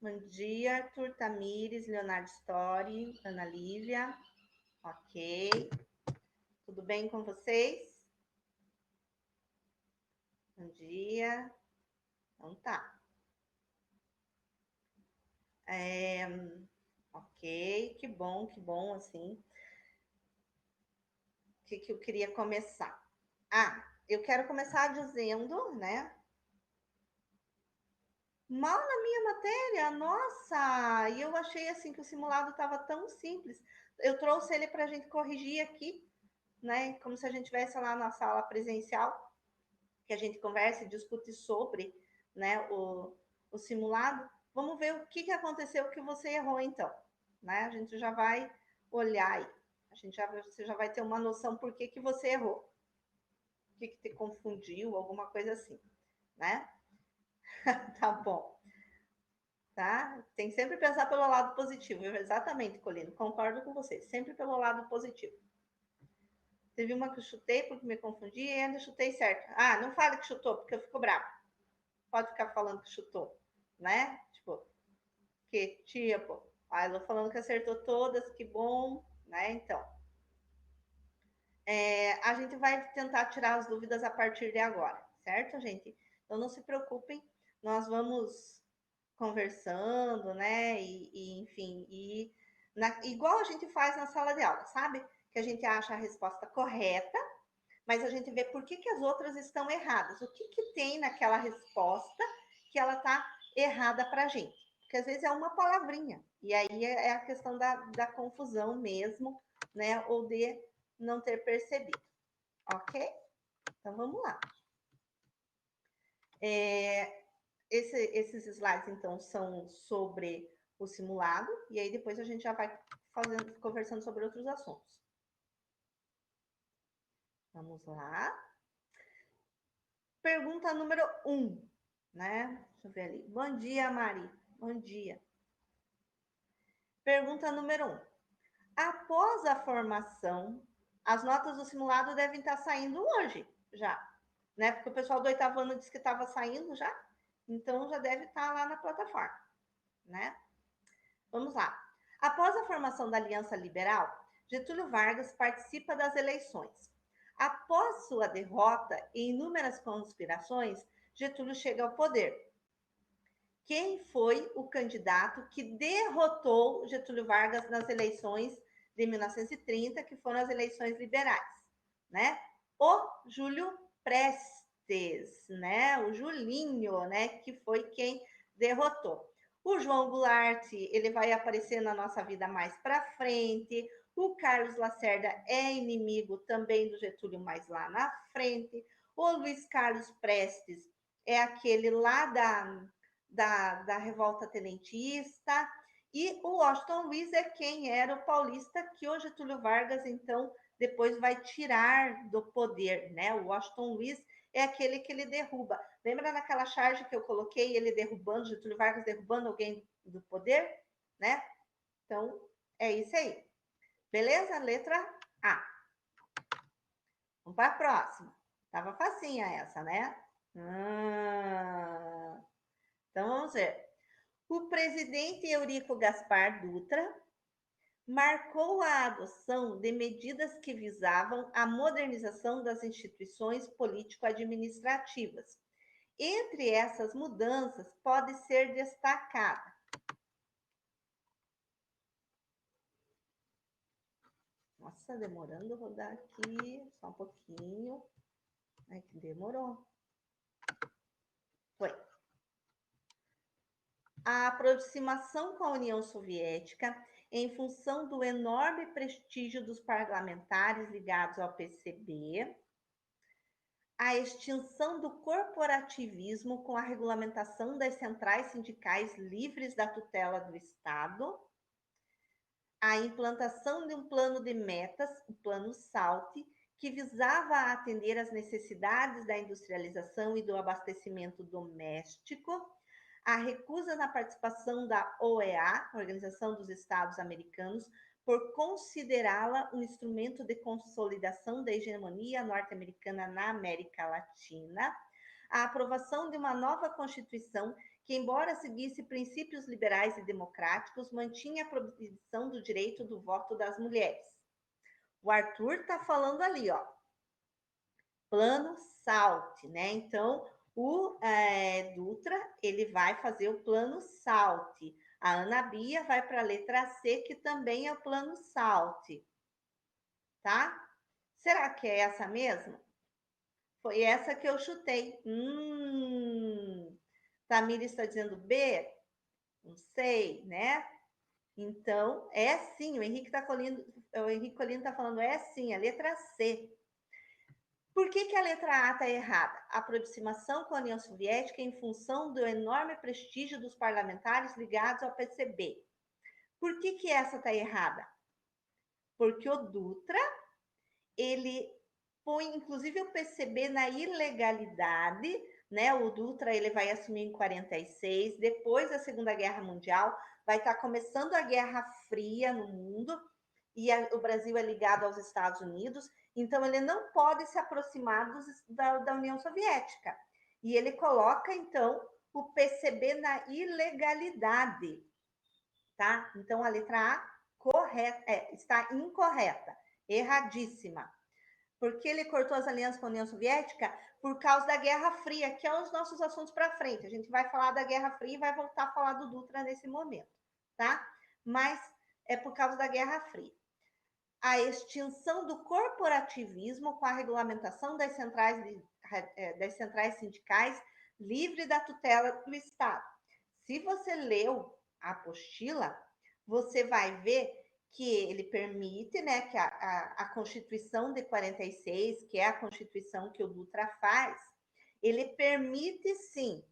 Bom dia, Arthur Tamires, Leonardo Story, Ana Lívia. Ok. Tudo bem com vocês? Bom dia. Então tá. Ok, que bom, assim. O que eu queria começar? Eu quero começar dizendo, né? Mal na minha matéria, nossa! E eu achei assim que o simulado estava tão simples. Eu trouxe ele para a gente corrigir aqui, né? Como se a gente estivesse lá na sala presencial, que a gente conversa e discute sobre, né, o simulado. Vamos ver o que aconteceu que você errou, então. Né? A gente já vai olhar aí. Você já vai ter uma noção por que você errou. O que te confundiu, alguma coisa assim, né? Tá bom. Tá? Tem que sempre pensar pelo lado positivo. Exatamente, Colino. Concordo com você. Sempre pelo lado positivo. Teve uma que eu chutei porque me confundi e ainda chutei certo. Não fale que chutou, porque eu fico bravo. Pode ficar falando que chutou, né? Tipo, que tipo, eu tô falando que acertou todas, que bom, né? Então, a gente vai tentar tirar as dúvidas a partir de agora, certo, gente? Então, não se preocupem, nós vamos conversando, né? Enfim, igual a gente faz na sala de aula, sabe? Que a gente acha a resposta correta, mas a gente vê por que as outras estão erradas. O que tem naquela resposta que ela está errada para a gente? Porque às vezes é uma palavrinha, e aí é a questão da confusão mesmo, né? Ou de não ter percebido, ok? Então vamos lá. Esses slides, então, são sobre o simulado, e aí depois a gente já vai conversando sobre outros assuntos. Vamos lá. Pergunta número 1, né? Deixa eu ver ali. Bom dia, Mari. Bom dia. Pergunta número 1. Após a formação, as notas do simulado devem estar saindo hoje, já, né? Porque o pessoal do 8º ano disse que estava saindo já, então já deve estar lá na plataforma, né? Vamos lá. Após a formação da Aliança Liberal, Getúlio Vargas participa das eleições. Após sua derrota e inúmeras conspirações, Getúlio chega ao poder. Quem foi o candidato que derrotou Getúlio Vargas nas eleições de 1930, que foram as eleições liberais, né? O Júlio Prestes, né? O Julinho, né? Que foi quem derrotou. O João Goulart, ele vai aparecer na nossa vida mais para frente. O Carlos Lacerda é inimigo também do Getúlio, mais lá na frente. O Luiz Carlos Prestes é aquele lá da revolta tenentista, e o Washington Luiz é quem era o paulista que o Getúlio Vargas, então, depois vai tirar do poder, né? O Washington Luiz é aquele que ele derruba. Lembra naquela charge que eu coloquei, ele derrubando, Getúlio Vargas derrubando alguém do poder, né? Então, é isso aí. Beleza? Letra A. Vamos para a próxima. Tava facinha essa, né? Então, vamos ver. O presidente Eurico Gaspar Dutra marcou a adoção de medidas que visavam a modernização das instituições político-administrativas. Entre essas mudanças, pode ser destacada. Nossa, demorando rodar aqui, só um pouquinho. Ai, que demorou. Foi. A aproximação com a União Soviética, em função do enorme prestígio dos parlamentares ligados ao PCB, a extinção do corporativismo com a regulamentação das centrais sindicais livres da tutela do Estado, a implantação de um plano de metas, o Plano SALT, que visava atender às necessidades da industrialização e do abastecimento doméstico, a recusa na participação da OEA, Organização dos Estados Americanos, por considerá-la um instrumento de consolidação da hegemonia norte-americana na América Latina, a aprovação de uma nova Constituição que, embora seguisse princípios liberais e democráticos, mantinha a proibição do direito do voto das mulheres. O Arthur está falando ali, ó, plano SALT, né? Então, o Dutra, ele vai fazer o plano SALT. A Ana Bia vai para a letra C, que também é o plano SALT, tá? Será que é essa mesmo? Foi essa que eu chutei. Tamir está dizendo B? Não sei, né? Então, é sim, o Henrique Colino está falando, é sim, a letra C. Por que a letra A está errada? A aproximação com a União Soviética em função do enorme prestígio dos parlamentares ligados ao PCB. Por que essa está errada? Porque o Dutra, ele põe, inclusive, o PCB na ilegalidade, né? O Dutra, ele vai assumir em 46, depois da Segunda Guerra Mundial, vai estar começando a Guerra Fria no mundo, e o Brasil é ligado aos Estados Unidos, então ele não pode se aproximar da União Soviética. E ele coloca, então, o PCB na ilegalidade, tá? Então, a letra A está incorreta, erradíssima. Por que ele cortou as alianças com a União Soviética? Por causa da Guerra Fria, que é um dos nossos assuntos para frente. A gente vai falar da Guerra Fria e vai voltar a falar do Dutra nesse momento, tá? Mas é por causa da Guerra Fria. A extinção do corporativismo com a regulamentação das centrais sindicais livre da tutela do Estado. Se você leu a apostila, você vai ver que ele permite, né, que a Constituição de 46, que é a Constituição que o Dutra faz, ele permite sim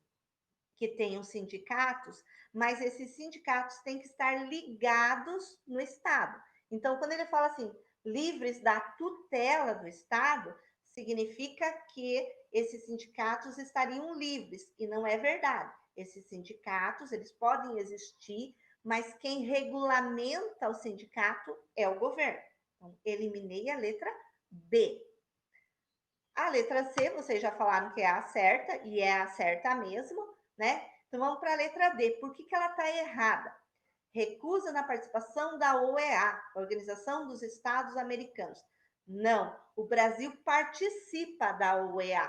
que tenham sindicatos, mas esses sindicatos têm que estar ligados no Estado. Então, quando ele fala assim, livres da tutela do Estado, significa que esses sindicatos estariam livres, e não é verdade. Esses sindicatos, eles podem existir, mas quem regulamenta o sindicato é o governo. Então, eliminei a letra B. A letra C, vocês já falaram que é a certa, e é a certa mesmo, né? Então, vamos para a letra D. Por que ela está errada? Recusa na participação da OEA, Organização dos Estados Americanos. Não, o Brasil participa da OEA,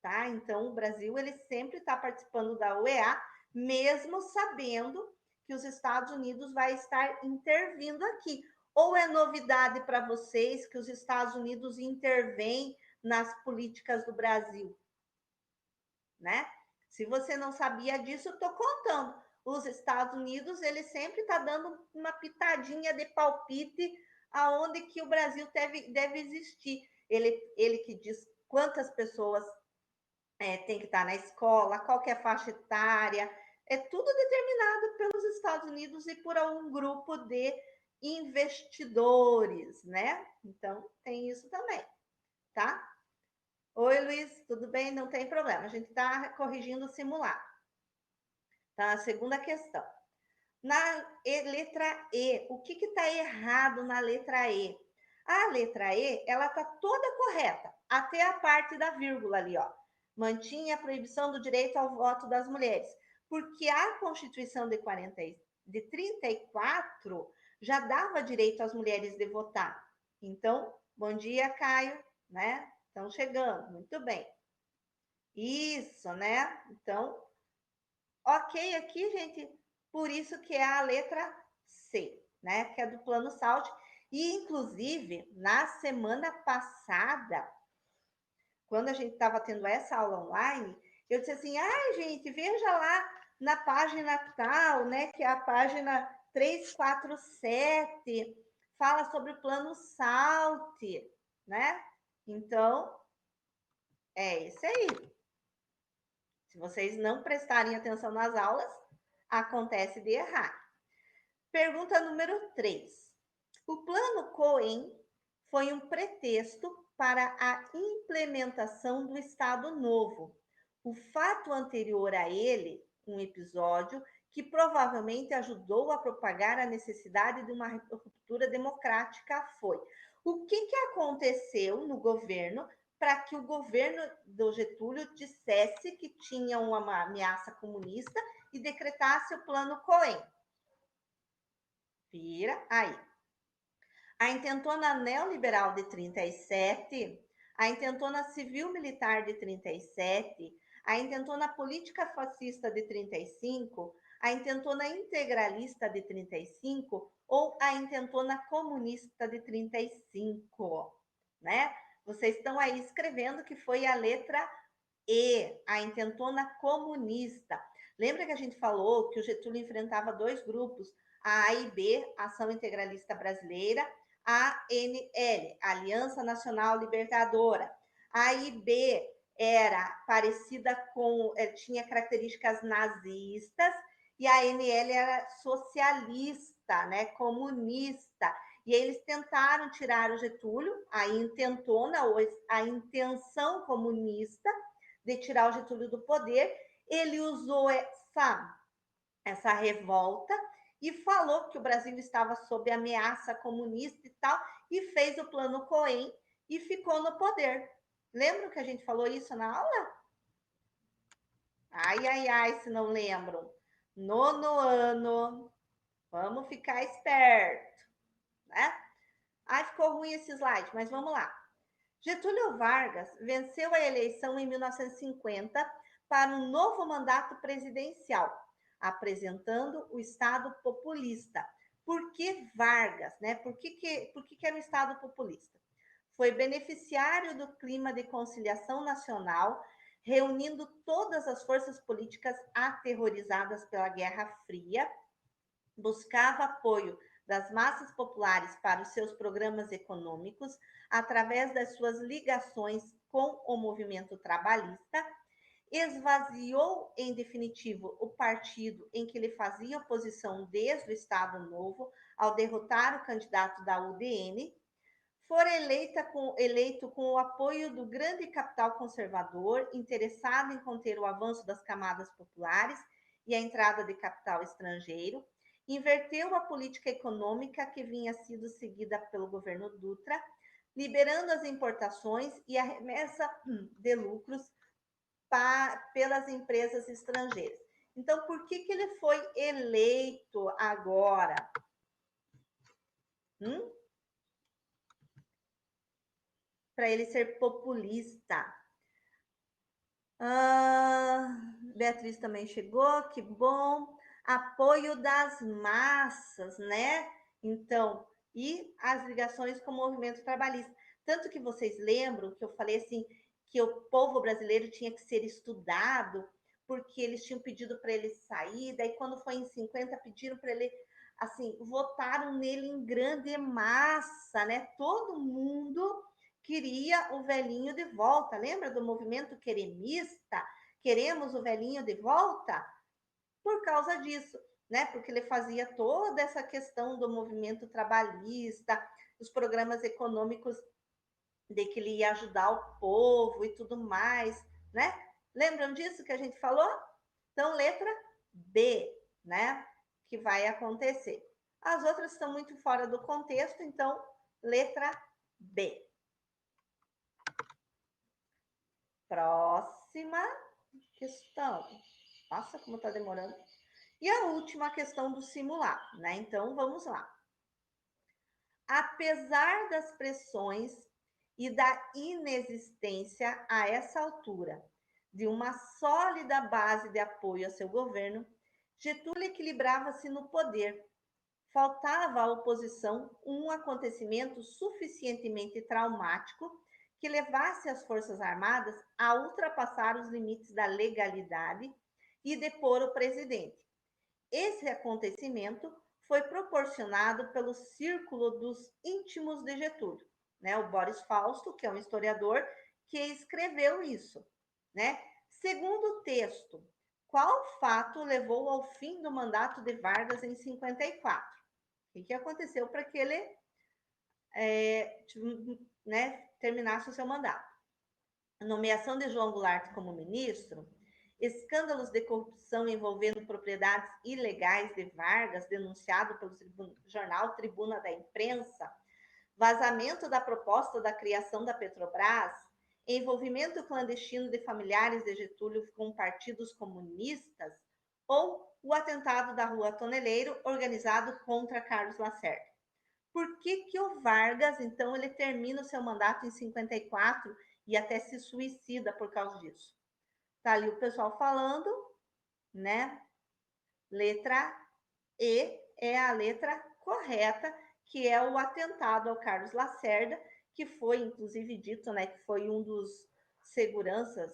tá? Então, o Brasil, ele sempre está participando da OEA, mesmo sabendo que os Estados Unidos vai estar intervindo aqui. Ou é novidade para vocês que os Estados Unidos intervêm nas políticas do Brasil, né? Se você não sabia disso, eu estou contando. Os Estados Unidos, ele sempre está dando uma pitadinha de palpite aonde que o Brasil deve existir. Ele que diz quantas pessoas tem que estar na escola, qual que é a faixa etária, é tudo determinado pelos Estados Unidos e por um grupo de investidores, né? Então, tem isso também, tá? Oi, Luiz, tudo bem? Não tem problema, a gente está corrigindo o simulado. Tá, a segunda questão. Na letra E, o que está errado na letra E? A letra E, ela está toda correta, até a parte da vírgula ali, ó. Mantinha a proibição do direito ao voto das mulheres, porque a Constituição de 34 já dava direito às mulheres de votar. Então, bom dia, Caio, né? Estão chegando, muito bem. Isso, né? Então, ok aqui, gente. Por isso que é a letra C, né? Que é do plano SALT. E, inclusive, na semana passada, quando a gente estava tendo essa aula online, eu disse assim, ai, gente, veja lá na página tal, né? Que é a página 347, fala sobre o plano SALT, né? Então, é isso aí. Se vocês não prestarem atenção nas aulas, acontece de errar. Pergunta número 3. O plano Cohen foi um pretexto para a implementação do Estado Novo. O fato anterior a ele, um episódio que provavelmente ajudou a propagar a necessidade de uma ruptura democrática, foi: o que aconteceu no governo para que o governo do Getúlio dissesse que tinha uma ameaça comunista e decretasse o Plano Cohen. Vira aí. A intentona neoliberal de 37, a intentona civil-militar de 37, a intentona política fascista de 35, a intentona integralista de 35 ou a intentona comunista de 35, né? Vocês estão aí escrevendo que foi a letra E, a intentona comunista. Lembra que a gente falou que o Getúlio enfrentava dois grupos, a A e B, Ação Integralista Brasileira, ANL, Aliança Nacional Libertadora. A e B era parecida com, tinha características nazistas, e a ANL era socialista, né, comunista. E eles tentaram tirar o Getúlio, a intentona, ou a intenção comunista de tirar o Getúlio do poder. Ele usou essa revolta e falou que o Brasil estava sob ameaça comunista e tal, e fez o Plano Cohen e ficou no poder. Lembram que a gente falou isso na aula? Ai, ai, ai, se não lembram. Nono ano. Vamos ficar esperto, né? Ai, ficou ruim esse slide, mas vamos lá. Getúlio Vargas venceu a eleição em 1950 para um novo mandato presidencial, apresentando o Estado populista. Por que Vargas, né? Por que era o Estado populista? Foi beneficiário do clima de conciliação nacional, reunindo todas as forças políticas aterrorizadas pela Guerra Fria, buscava apoio das massas populares para os seus programas econômicos através das suas ligações com o movimento trabalhista, esvaziou, em definitivo, o partido em que ele fazia oposição desde o Estado Novo ao derrotar o candidato da UDN, for eleito com o apoio do grande capital conservador, interessado em conter o avanço das camadas populares e a entrada de capital estrangeiro, inverteu a política econômica que vinha sido seguida pelo governo Dutra, liberando as importações e a remessa de lucros pelas empresas estrangeiras. Então, por que ele foi eleito agora? Para ele ser populista. Beatriz também chegou, que bom. Apoio das massas, né? Então, e as ligações com o movimento trabalhista. Tanto que vocês lembram que eu falei assim, que o povo brasileiro tinha que ser estudado, porque eles tinham pedido para ele sair, daí quando foi em 50, pediram para ele, assim, votaram nele em grande massa, né? Todo mundo queria o velhinho de volta. Lembra do movimento queremista? Queremos o velhinho de volta? Por causa disso, né? Porque ele fazia toda essa questão do movimento trabalhista, os programas econômicos de que ele ia ajudar o povo e tudo mais, né? Lembram disso que a gente falou? Então, letra B, né? Que vai acontecer. As outras estão muito fora do contexto, então, letra B. Próxima questão. Nossa, como está demorando. E a última questão do simulado, né? Então, vamos lá. Apesar das pressões e da inexistência a essa altura de uma sólida base de apoio a seu governo, Getúlio equilibrava-se no poder. Faltava à oposição um acontecimento suficientemente traumático que levasse as Forças Armadas a ultrapassar os limites da legalidade e depor o presidente. Esse acontecimento foi proporcionado pelo círculo dos íntimos de Getúlio, né? O Boris Fausto, que é um historiador, que escreveu isso, né? Segundo o texto, qual fato levou ao fim do mandato de Vargas em 54? O que aconteceu para que ele né, terminasse o seu mandato? A nomeação de João Goulart como ministro, escândalos de corrupção envolvendo propriedades ilegais de Vargas, denunciado pelo jornal Tribuna da Imprensa, vazamento da proposta da criação da Petrobras, envolvimento clandestino de familiares de Getúlio com partidos comunistas ou o atentado da Rua Toneleiro organizado contra Carlos Lacerda. Por que que o Vargas, então, ele termina o seu mandato em 54 e até se suicida por causa disso? Tá ali o pessoal falando, né? Letra E é a letra correta, que é o atentado ao Carlos Lacerda, que foi, inclusive, dito, né, que foi um dos seguranças,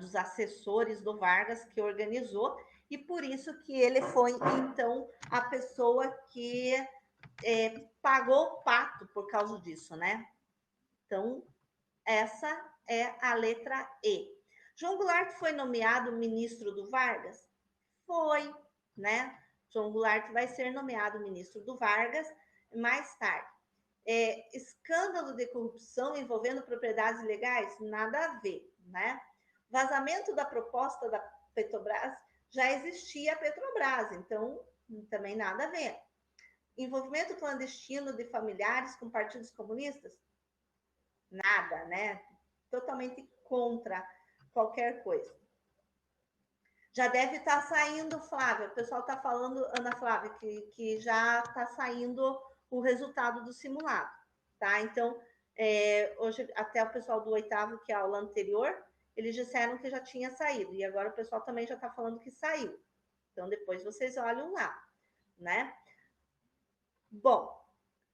dos assessores do Vargas que organizou, e por isso que ele foi, então, a pessoa que pagou o pato por causa disso, né? Então, essa é a letra E. João Goulart foi nomeado ministro do Vargas? Foi, né? João Goulart vai ser nomeado ministro do Vargas mais tarde. Escândalo de corrupção envolvendo propriedades ilegais? Nada a ver, né? Vazamento da proposta da Petrobras? Já existia a Petrobras, então também nada a ver. Envolvimento clandestino de familiares com partidos comunistas? Nada, né? Totalmente contra qualquer coisa. Já deve estar saindo, Flávia. O pessoal está falando, Ana Flávia, que já está saindo o resultado do simulado, tá? Então, hoje, até o pessoal do oitavo, que é a aula anterior, eles disseram que já tinha saído. E agora o pessoal também já está falando que saiu. Então, depois vocês olham lá, né? Bom,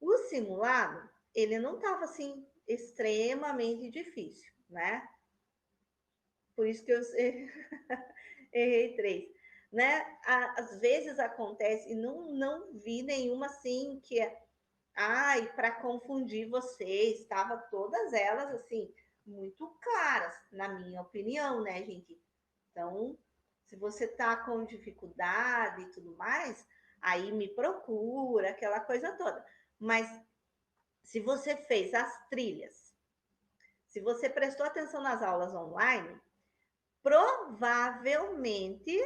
o simulado, ele não estava assim extremamente difícil, né? Por isso que eu errei 3. Né? Às vezes acontece, e não vi nenhuma assim que é. Ai, para confundir vocês, estava todas elas assim, muito claras, na minha opinião, né, gente? Então, se você tá com dificuldade e tudo mais, aí me procura, aquela coisa toda. Mas se você fez as trilhas, se você prestou atenção nas aulas online, provavelmente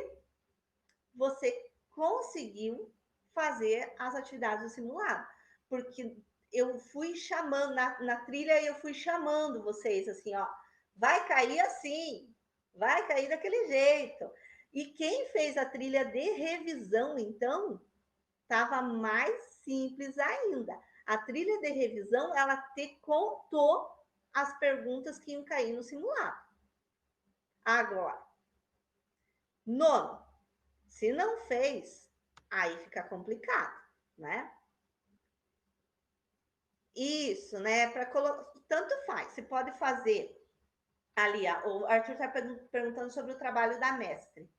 você conseguiu fazer as atividades do simulado. Porque eu fui chamando, na trilha, eu fui chamando vocês assim, ó, vai cair assim, vai cair daquele jeito. E quem fez a trilha de revisão, então, estava mais simples ainda. A trilha de revisão, ela te contou as perguntas que iam cair no simulado. Agora, nono, se não fez, aí fica complicado, né? Isso, né? Para colocar, tanto faz. Você pode fazer ali. O Arthur está perguntando sobre o trabalho da mestre.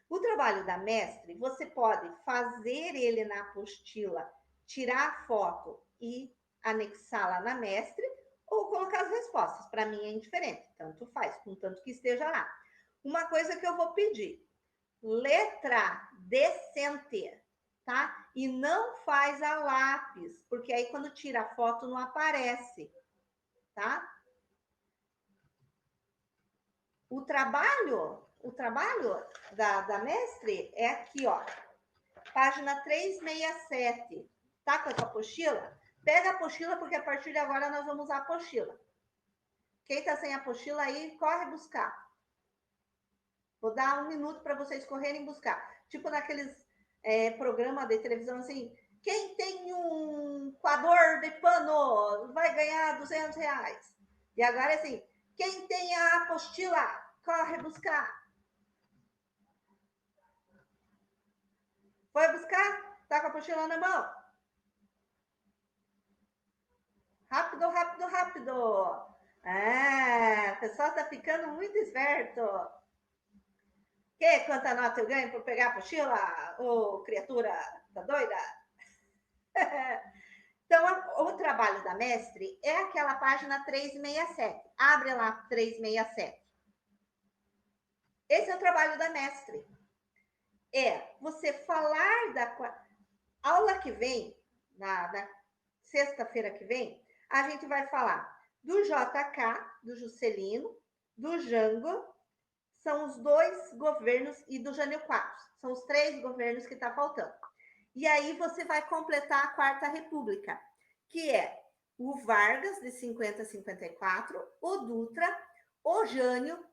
O trabalho da mestre, você pode fazer ele na apostila, tirar a foto e anexá-la na mestre, ou colocar as respostas. Para mim é indiferente, tanto faz, contanto que esteja lá. Uma coisa que eu vou pedir: letra decente, tá? E não faz a lápis, porque aí quando tira a foto não aparece, tá? O trabalho da mestre é aqui, ó, página 367. Tá com essa apostila? Pega a apostila, porque a partir de agora nós vamos usar a apostila. Quem tá sem a apostila aí, corre buscar. Vou dar 1 minuto para vocês correrem buscar. Tipo naqueles programas de televisão assim, quem tem um coador de pano vai ganhar R$ 200. E agora é assim, quem tem a apostila, corre buscar. Foi buscar? Tá com a apostila na mão? Rápido, rápido, rápido. O pessoal tá ficando muito esperto. Quanta nota eu ganho por pegar a apostila? Ô, criatura, tá doida? Então, o trabalho da mestre é aquela página 367. Abre lá 367. Esse é o trabalho da mestre. É você falar da aula que vem, na sexta-feira que vem, a gente vai falar do JK, do Juscelino, do Jango, são os 2 governos, e do Jânio Quadros. São os 3 governos que está faltando. E aí você vai completar a Quarta República, que é o Vargas, de 50 a 54, o Dutra, o Jânio,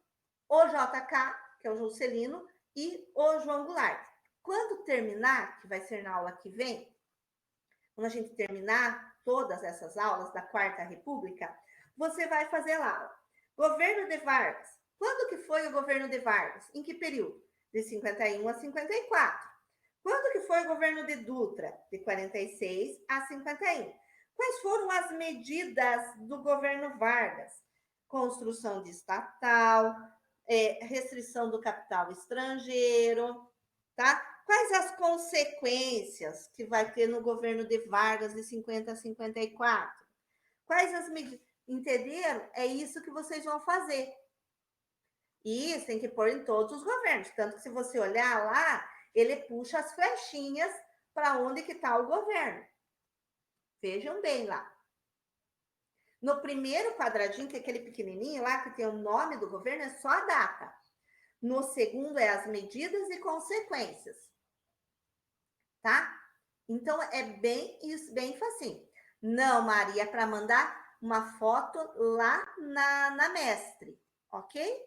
o JK, que é o Juscelino, e o João Goulart. Quando terminar, que vai ser na aula que vem, quando a gente terminar todas essas aulas da Quarta República, você vai fazer lá. Governo de Vargas. Quando que foi o governo de Vargas? Em que período? De 51 a 54. Quando que foi o governo de Dutra? De 46 a 51. Quais foram as medidas do governo Vargas? Construção de estatal, restrição do capital estrangeiro, tá? Quais as consequências que vai ter no governo de Vargas de 50 a 54? Quais as medidas? Entenderam? É isso que vocês vão fazer. E isso tem que pôr em todos os governos. Tanto que se você olhar lá, ele puxa as flechinhas para onde que está o governo. Vejam bem lá. No primeiro quadradinho, que é aquele pequenininho lá, que tem o nome do governo, é só a data. No segundo é as medidas e consequências. Tá? Então, é bem isso, bem facinho. Não, Maria, é para mandar uma foto lá na Mestre, ok?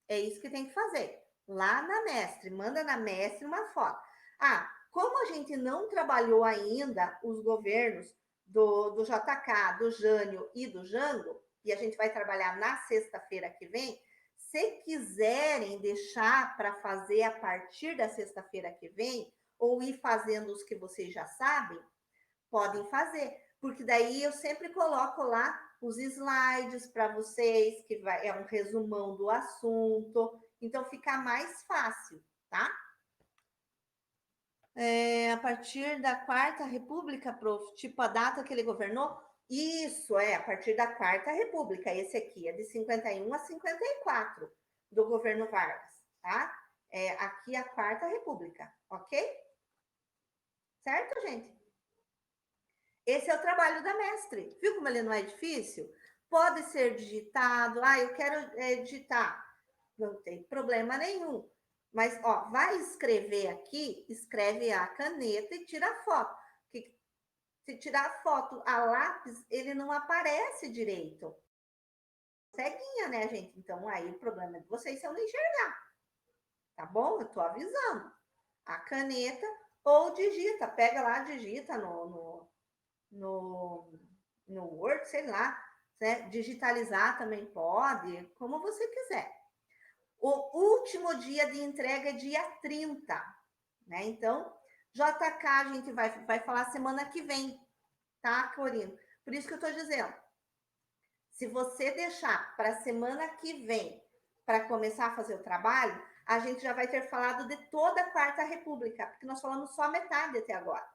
É isso que tem que fazer. Lá na Mestre, manda na Mestre uma foto. Ah, como a gente não trabalhou ainda os governos do JK, do Jânio e do Jango, e a gente vai trabalhar na sexta-feira que vem, se quiserem deixar para fazer a partir da sexta-feira que vem, ou ir fazendo os que vocês já sabem, podem fazer, porque daí eu sempre coloco lá os slides para vocês, que é um resumão do assunto, então fica mais fácil, tá? A partir da Quarta República, prof, tipo a data que ele governou, isso, a partir da Quarta República, esse aqui é de 51 a 54, do governo Vargas, tá? Aqui a Quarta República, ok? Certo, gente? Esse é o trabalho da mestre. Viu como ele não é difícil? Pode ser digitado. Eu quero digitar. Não tem problema nenhum. Mas, ó, vai escrever aqui, escreve a caneta e tira a foto. Porque se tirar a foto a lápis, ele não aparece direito. Ceguinha, né, gente? Então, aí o problema é de vocês se eu não enxergar. Tá bom? Eu tô avisando. A caneta ou digita. Pega lá, digita no Word, sei lá, né? Digitalizar também pode, como você quiser. O último dia de entrega é dia 30, né? Então, JK a gente vai falar semana que vem, tá, Corino? Por isso que eu tô dizendo, se você deixar para semana que vem para começar a fazer o trabalho, a gente já vai ter falado de toda a Quarta República, porque nós falamos só metade até agora,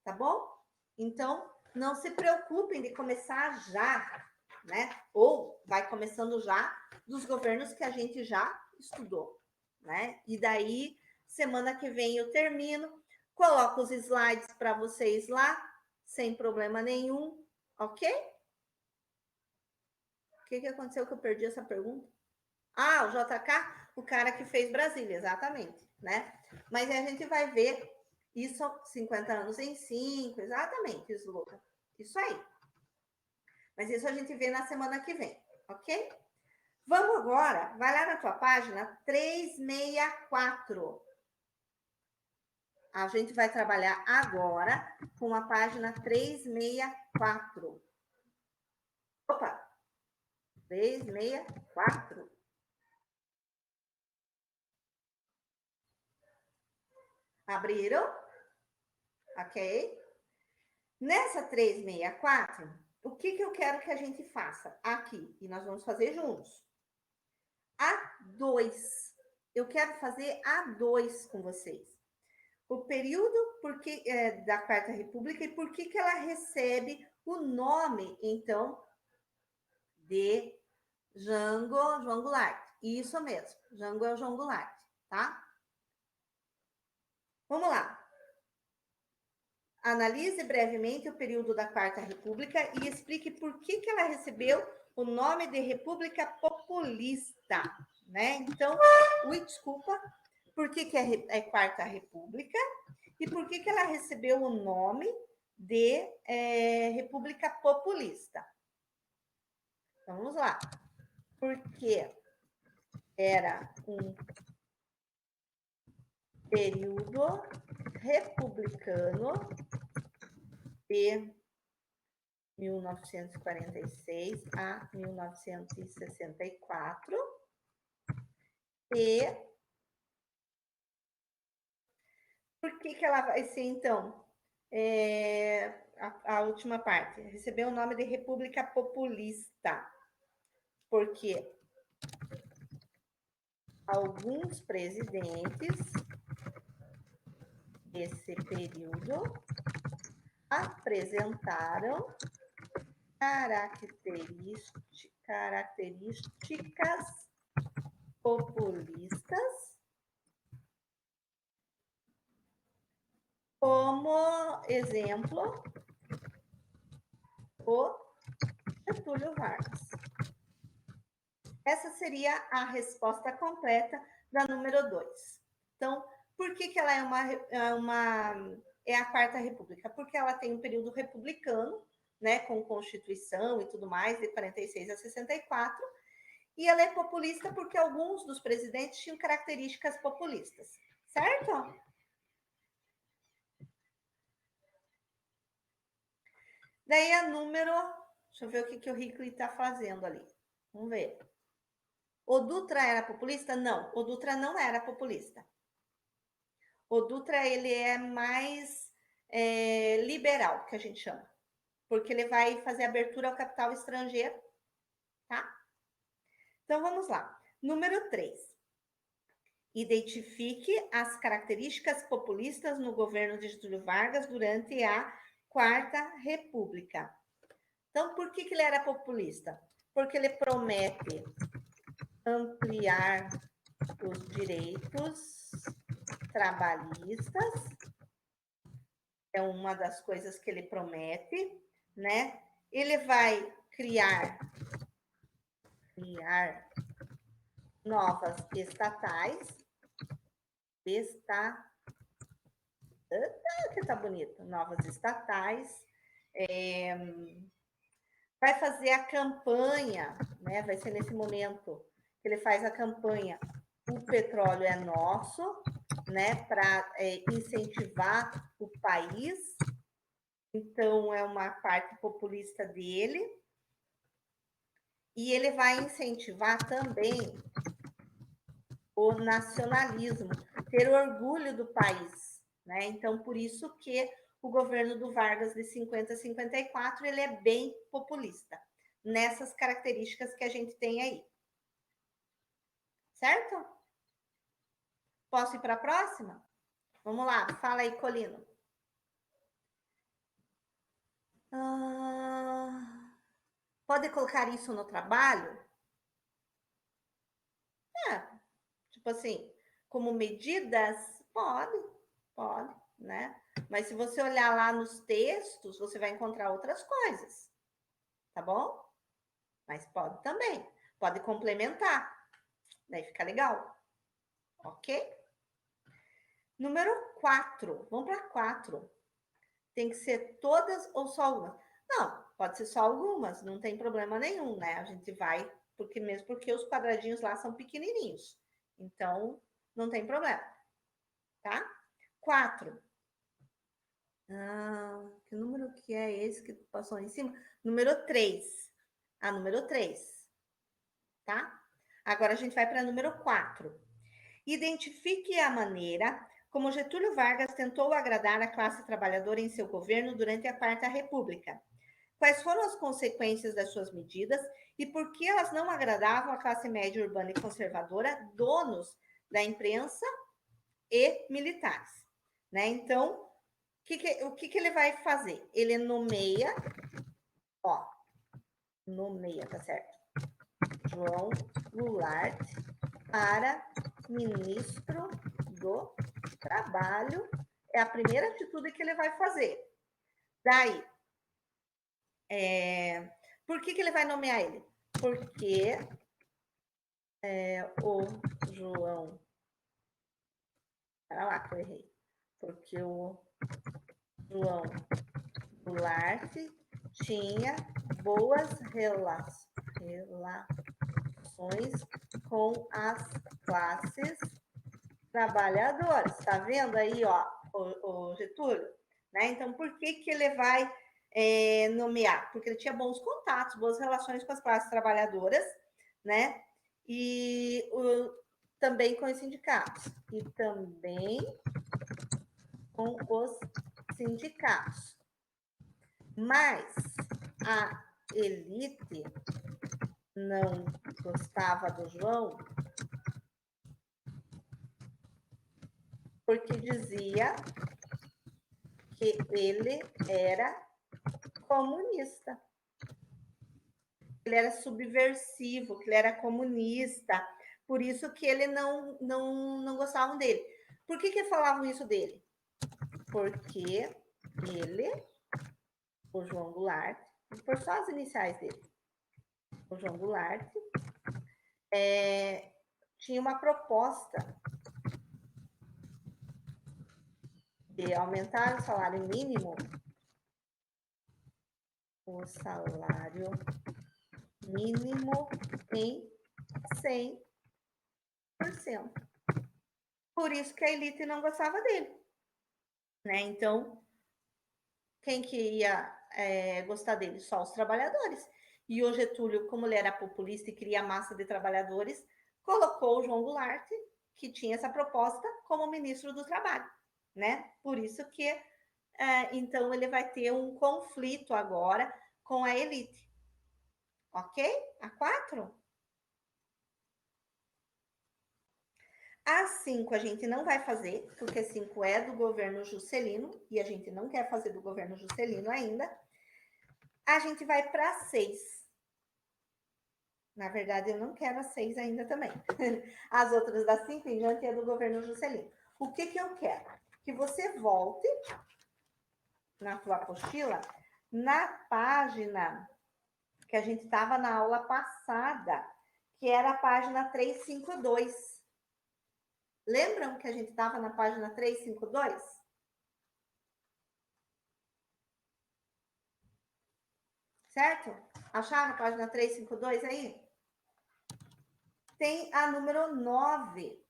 tá bom? Então, não se preocupem de começar já, né? Ou vai começando já dos governos que a gente já estudou, né? E daí, semana que vem eu termino, coloco os slides para vocês lá, sem problema nenhum, ok? O que aconteceu que eu perdi essa pergunta? O JK, o cara que fez Brasília, exatamente, né? Mas a gente vai ver isso 50 anos em 5, exatamente, isso, Luca. Isso aí. Mas isso a gente vê na semana que vem, ok? Vamos agora, vai lá na tua página 364. A gente vai trabalhar agora com a página 364. Opa! 364. Abriram? Ok? Nessa 364, o que eu quero que a gente faça aqui? E nós vamos fazer juntos. A2. Eu quero fazer A2 com vocês. O período da Quarta República e por que ela recebe o nome, então, de João Goulart. Isso mesmo, Jango é o João Goulart, tá? Vamos lá. Analise brevemente o período da Quarta República e explique por que ela recebeu o nome de República Populista, né? Então, desculpa, por que é Quarta República e por que ela recebeu o nome de república populista. Então, vamos lá. Porque era um período republicano de 1946 a 1964 e por que ela vai ser, então, a última parte? Recebeu o nome de República Populista, porque alguns presidentes desse período apresentaram características populistas, como exemplo, o Getúlio Vargas. Essa seria a resposta completa da número 2. Então, por que ela é a Quarta República? Porque ela tem um período republicano, né, com Constituição e tudo mais, de 46 a 64, e ela é populista porque alguns dos presidentes tinham características populistas, certo? Daí a número... Deixa eu ver o que o Hickley está fazendo ali. Vamos ver. O Dutra era populista? Não, o Dutra não era populista. O Dutra, ele é mais liberal, que a gente chama. Porque ele vai fazer abertura ao capital estrangeiro, tá? Então, vamos lá. Número 3. Identifique as características populistas no governo de Getúlio Vargas durante a Quarta República. Então, por que ele era populista? Porque ele promete ampliar os direitos trabalhistas, é uma das coisas que ele promete, né? Ele vai criar novas estatais, que tá bonito, novas estatais, vai fazer a campanha, né? Vai ser nesse momento que ele faz a campanha O Petróleo é Nosso, né? Para incentivar o país. Então, é uma parte populista dele. E ele vai incentivar também o nacionalismo, ter orgulho do país, né? Então, por isso que o governo do Vargas de 50 a 54, ele é bem populista, nessas características que a gente tem aí. Certo? Posso ir para a próxima? Vamos lá, fala aí, Colino. Pode colocar isso no trabalho? Tipo assim, como medidas? Pode, né? Mas se você olhar lá nos textos, você vai encontrar outras coisas, tá bom? Mas pode também, pode complementar, daí fica legal, ok? Número 4, vamos para 4. Tem que ser todas ou só algumas? Não, pode ser só algumas, não tem problema nenhum, né? A gente vai, mesmo porque os quadradinhos lá são pequenininhos, então não tem problema, tá? 4. Que número que é esse que passou em cima? Número 3. Número 3, tá? Agora a gente vai para número 4. Identifique a maneira como Getúlio Vargas tentou agradar a classe trabalhadora em seu governo durante a Quarta República. Quais foram as consequências das suas medidas e por que elas não agradavam a classe média urbana e conservadora, donos da imprensa e militares, né? Então, o que ele vai fazer? Ele nomeia, tá certo? João Goulart para ministro do Trabalho. É a primeira atitude que ele vai fazer. Daí, por que ele vai nomear ele? Porque o João... Espera lá que eu errei. Porque o João Goulart tinha boas relações com as classes trabalhadoras. Tá vendo aí, ó, o Getúlio? Né? Então, por que ele vai nomear? Porque ele tinha bons contatos, boas relações com as classes trabalhadoras, né? E também com os sindicatos. E também com os sindicatos. Mas a elite não gostava do João porque dizia que ele era comunista. Ele era subversivo, que ele era comunista. Por isso que ele não gostavam dele. Por que falavam isso dele? Porque ele, o João Goulart, por só as iniciais dele, o João Goulart, tinha uma proposta de aumentar o salário mínimo, em 100%. Por isso que a elite não gostava dele. Né? Então, quem que ia gostar dele? Só os trabalhadores. E o Getúlio, como ele era populista e queria massa de trabalhadores, colocou o João Goulart, que tinha essa proposta, como ministro do Trabalho. Né? Por isso que, então, ele vai ter um conflito agora com a elite. Ok? A 4? A 5 a gente não vai fazer, porque 5 é do governo Juscelino, e a gente não quer fazer do governo Juscelino ainda. A gente vai para 6. Na verdade, eu não quero a 6 ainda também. As outras das 5 em diante é do governo Juscelino. O que eu quero? Que você volte na tua apostila, na página que a gente estava na aula passada, que era a página 352. Lembram que a gente estava na página 352? Certo? Acharam a página 352 aí? Tem a número 9,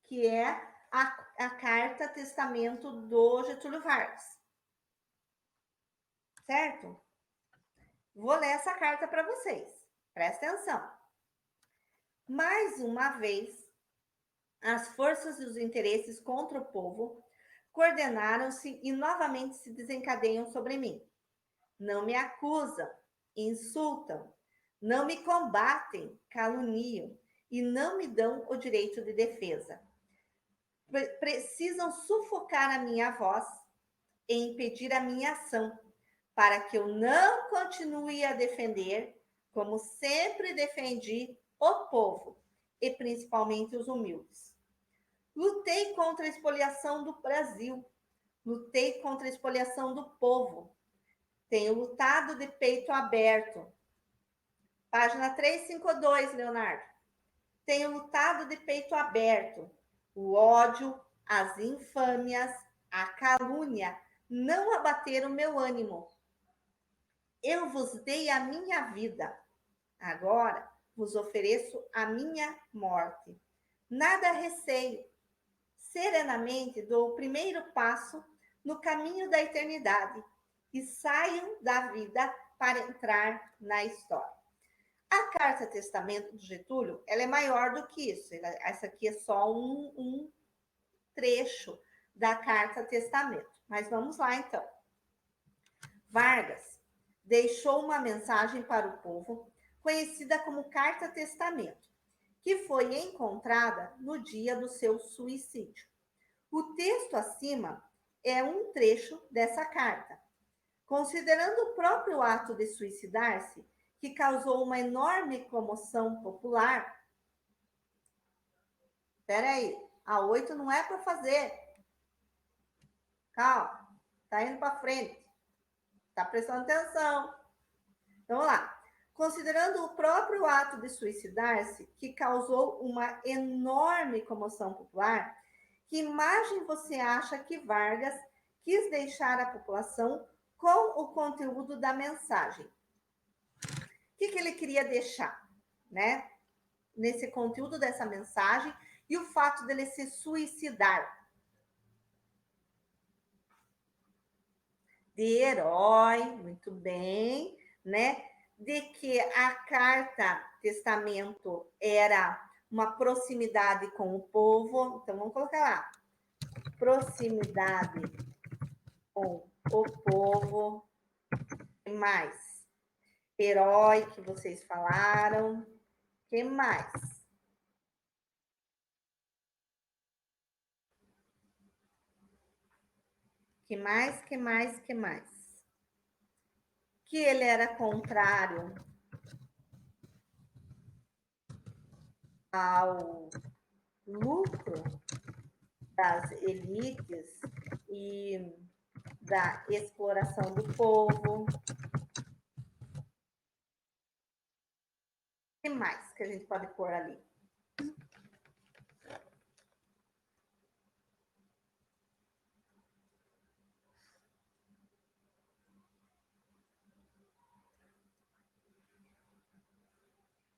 que é a carta testamento do Getúlio Vargas. Certo? Vou ler essa carta para vocês. Presta atenção. Mais uma vez, as forças e os interesses contra o povo coordenaram-se e novamente se desencadeiam sobre mim. Não me acusam, insultam, não me combatem, caluniam e não me dão o direito de defesa. Precisam sufocar a minha voz e impedir a minha ação, para que eu não continue a defender, como sempre defendi, o povo, e principalmente os humildes. Lutei contra a expoliação do Brasil, lutei contra a expoliação do povo, tenho lutado de peito aberto. Página 352, Leonardo. Tenho lutado de peito aberto. O ódio, as infâmias, a calúnia não abateram meu ânimo. Eu vos dei a minha vida. Agora vos ofereço a minha morte. Nada receio. Serenamente dou o primeiro passo no caminho da eternidade e saio da vida para entrar na história. A carta testamento do Getúlio, ela é maior do que isso. Essa aqui é só um trecho da carta testamento. Mas vamos lá, então. Vargas deixou uma mensagem para o povo, conhecida como Carta Testamento, que foi encontrada no dia do seu suicídio. O texto acima é um trecho dessa carta. Considerando o próprio ato de suicidar-se, que causou uma enorme comoção popular. Espera aí, a 8 não é para fazer. Calma, tá indo para frente. Tá prestando atenção. Então, vamos lá. Considerando o próprio ato de suicidar-se, que causou uma enorme comoção popular, que imagem você acha que Vargas quis deixar a população com o conteúdo da mensagem. O que ele queria deixar, né? Nesse conteúdo dessa mensagem e o fato dele se suicidar. De herói, muito bem, né? De que a carta testamento era uma proximidade com o povo. Então vamos colocar lá. Proximidade com o povo. Que mais? Herói que vocês falaram. Que mais? Que mais? Que mais? Que mais? Que ele era contrário ao lucro das elites e da exploração do povo. O que mais que a gente pode pôr ali?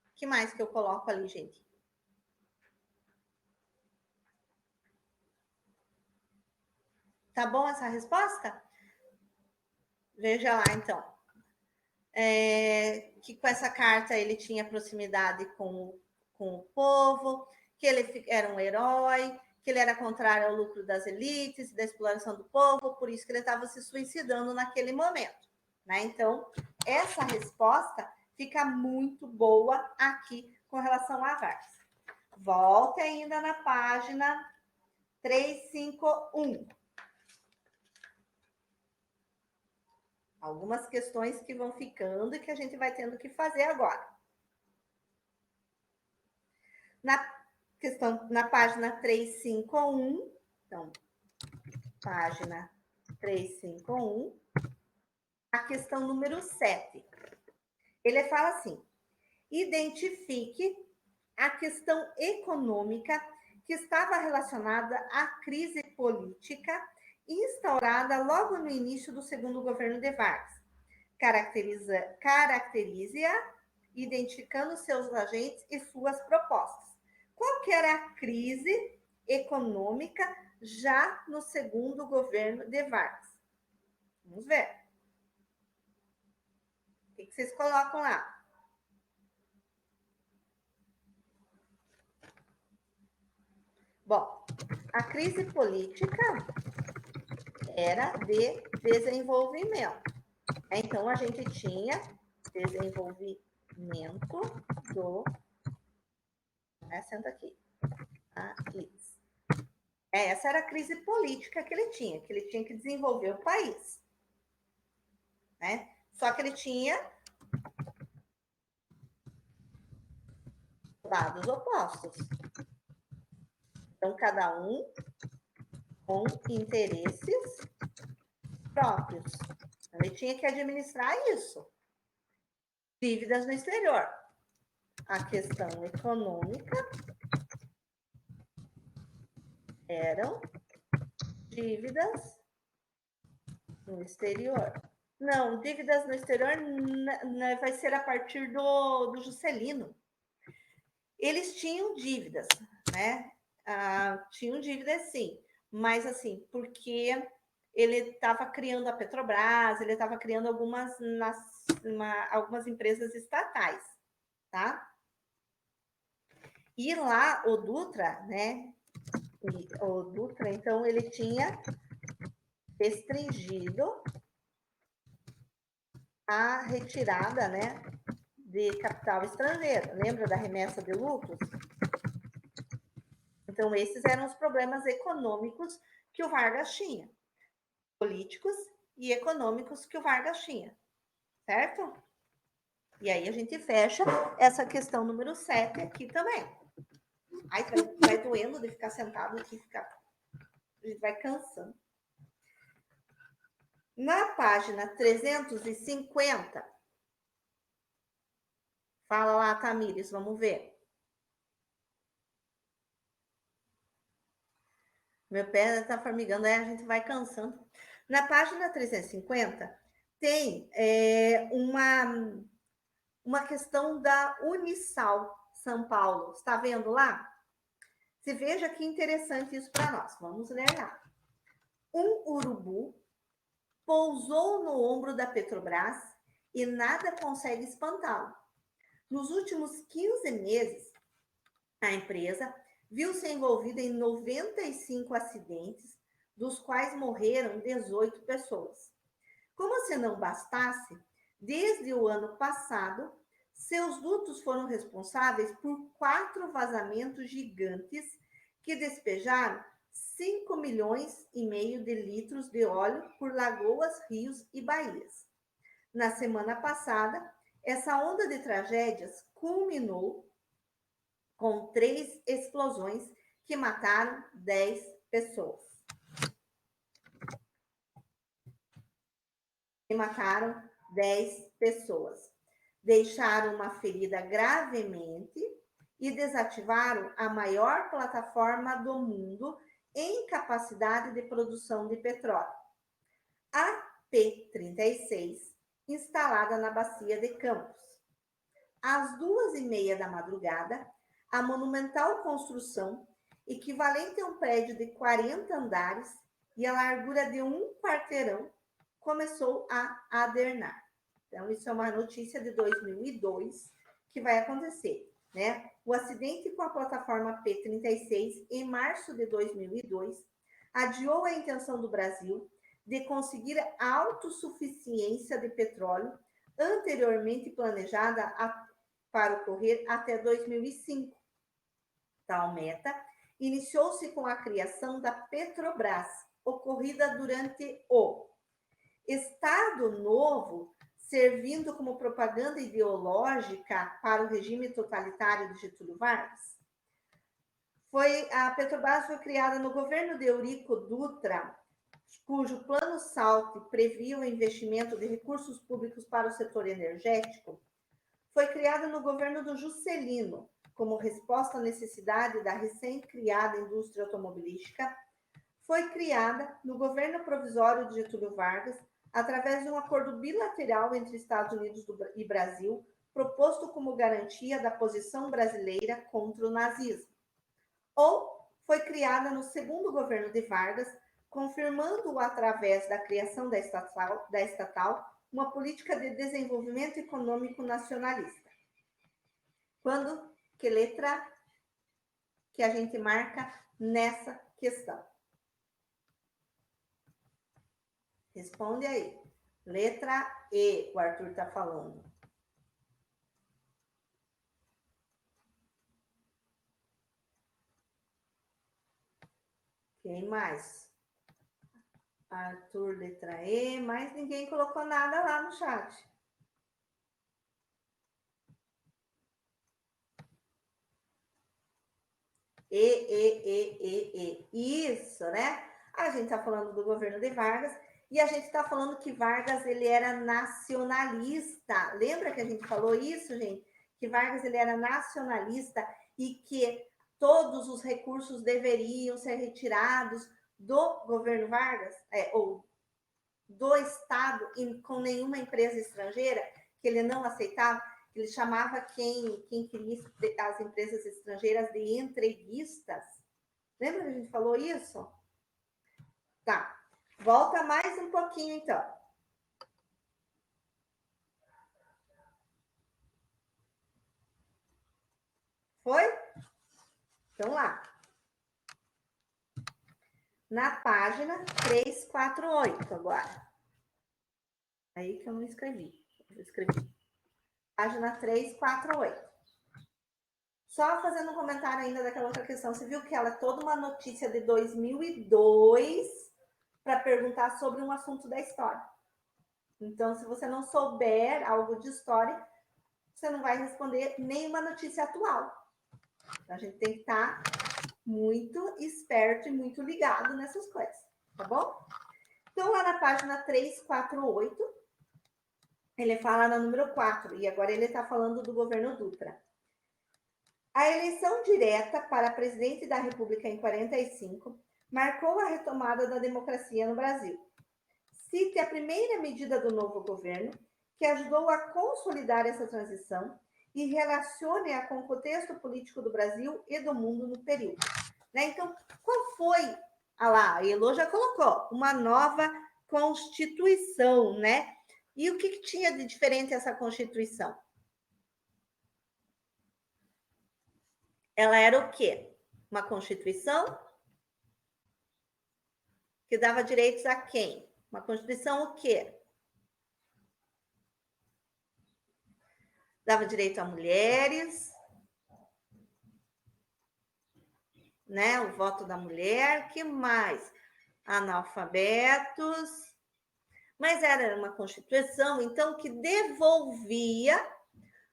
O que mais que eu coloco ali, gente? Tá bom essa resposta? Veja lá, então. Que com essa carta ele tinha proximidade com o povo, que ele era um herói, que ele era contrário ao lucro das elites e da exploração do povo, por isso que ele estava se suicidando naquele momento. Né? Então, essa resposta fica muito boa aqui com relação a Vargas. Volte ainda na página 351. Algumas questões que vão ficando e que a gente vai tendo que fazer agora. Na página 351, então, página 351, a questão número 7. Ele fala assim: identifique a questão econômica que estava relacionada à crise política instaurada logo no início do segundo governo de Vargas. Caracterize-a identificando seus agentes e suas propostas. Qual que era a crise econômica já no segundo governo de Vargas? Vamos ver. O que vocês colocam lá? Bom, a crise política era de desenvolvimento. Então, a gente tinha desenvolvimento do... Senta aqui. País. Essa era a crise política que ele tinha que desenvolver o país. Né? Só que ele tinha lados opostos. Então, cada um com interesses próprios. Então, ele tinha que administrar isso. Dívidas no exterior. A questão econômica eram dívidas no exterior. Não, dívidas no exterior vai ser a partir do Juscelino. Eles tinham dívidas, né? Tinham dívidas, sim, mas assim, porque ele estava criando a Petrobras, ele estava criando algumas empresas estatais, tá? E lá o Dutra, né? O Dutra, então, ele tinha restringido a retirada, né, de capital estrangeiro. Lembra da remessa de lucros? Então, esses eram os problemas econômicos que o Vargas tinha. Políticos e econômicos que o Vargas tinha. Certo? E aí a gente fecha essa questão número 7 aqui também. Aí vai doendo de ficar sentado aqui, a gente vai cansando. Na página 350, fala lá, Tamires, vamos ver. Meu pé tá formigando, aí a gente vai cansando. Na página 350, tem uma questão da Unisal São Paulo. Está vendo lá? Você veja que interessante isso para nós. Vamos ler lá. Um urubu pousou no ombro da Petrobras e nada consegue espantá-lo. Nos últimos 15 meses, a empresa viu-se envolvida em 95 acidentes, dos quais morreram 18 pessoas. Como se não bastasse, desde o ano passado, seus dutos foram responsáveis por 4 vazamentos gigantes que despejaram 5 milhões e meio de litros de óleo por lagoas, rios e baías. Na semana passada, essa onda de tragédias culminou com 3 explosões que mataram 10 pessoas. Deixaram uma ferida gravemente e desativaram a maior plataforma do mundo em capacidade de produção de petróleo, a P-36, instalada na bacia de Campos. Às 2h30 da madrugada, a monumental construção, equivalente a um prédio de 40 andares e a largura de um quarteirão, começou a adernar. Então, isso é uma notícia de 2002 que vai acontecer, né? O acidente com a plataforma P-36, em março de 2002, adiou a intenção do Brasil de conseguir a autossuficiência de petróleo anteriormente planejada para ocorrer até 2005. Tal meta iniciou-se com a criação da Petrobras, ocorrida durante o Estado Novo, servindo como propaganda ideológica para o regime totalitário de Getúlio Vargas. A Petrobras foi criada no governo de Eurico Dutra, cujo plano SALT previa o investimento de recursos públicos para o setor energético. Foi criada no governo do Juscelino, como resposta à necessidade da recém-criada indústria automobilística. Foi criada no governo provisório de Getúlio Vargas, através de um acordo bilateral entre Estados Unidos e Brasil, proposto como garantia da posição brasileira contra o nazismo. Ou foi criada no segundo governo de Vargas, confirmando através da criação da estatal uma política de desenvolvimento econômico nacionalista. Quando? Que letra que a gente marca nessa questão? Responde aí. Letra E, o Arthur está falando. Quem mais? Arthur, letra E, mas ninguém colocou nada lá no chat. Isso, né? A gente está falando do governo de Vargas e a gente está falando que Vargas ele era nacionalista. Lembra que a gente falou isso, gente? Que Vargas ele era nacionalista e que todos os recursos deveriam ser retirados do governo Vargas, ou do Estado, com nenhuma empresa estrangeira, que ele não aceitava. Ele chamava quem queria as empresas estrangeiras de entreguistas. Lembra que a gente falou isso? Tá. Volta mais um pouquinho, então. Foi? Então, lá. Na página 348, agora. Aí que eu não escrevi. Eu escrevi. Página 348. Só fazendo um comentário ainda daquela outra questão. Você viu que ela é toda uma notícia de 2002 para perguntar sobre um assunto da história. Então, se você não souber algo de história, você não vai responder nenhuma notícia atual. Então, a gente tem que estar muito esperto e muito ligado nessas coisas, tá bom? Então, lá na página 348, ele fala no número 4, e agora ele está falando do governo Dutra. A eleição direta para presidente da República em 45 marcou a retomada da democracia no Brasil. cite a primeira medida do novo governo que ajudou a consolidar essa transição e relacione-a com o contexto político do Brasil e do mundo no período. Né? Então, qual foi? Ah lá, a Elô já colocou uma nova Constituição, né? E o que tinha de diferente essa Constituição? Ela era o quê? Uma Constituição que dava direitos a quem? Uma Constituição o quê? Dava direito a mulheres, né? O voto da mulher, que mais? Analfabetos. Mas era uma Constituição, então, que devolvia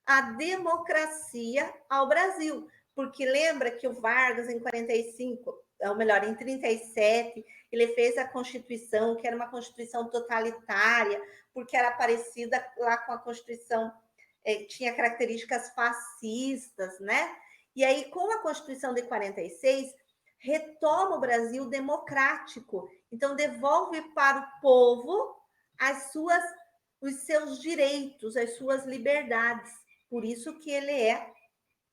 a democracia ao Brasil. Porque lembra que o Vargas, em 45, ou melhor, em 37, ele fez a Constituição, que era uma Constituição totalitária, porque era parecida lá com a Constituição, tinha características fascistas, né? E aí, com a Constituição de 46, retoma o Brasil democrático. Então, devolve para o povo os seus direitos, as suas liberdades. Por isso que ele é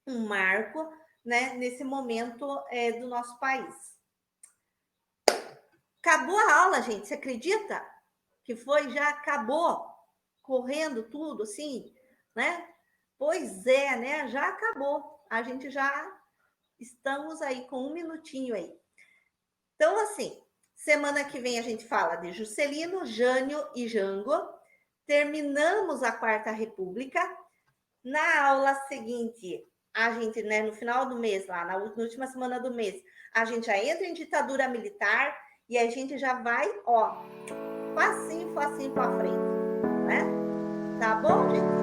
um marco, né, nesse momento do nosso país. Acabou a aula, gente. Você acredita? Que foi, já acabou, correndo tudo, assim, né? Pois é, né? Já acabou. A gente já estamos aí com 1 minutinho aí. Então, assim, semana que vem a gente fala de Juscelino, Jânio e Jango. Terminamos a Quarta República. Na aula seguinte, a gente, né, no final do mês, lá na última semana do mês, a gente já entra em ditadura militar e a gente já vai, ó, facinho para frente, né? Tá bom, gente?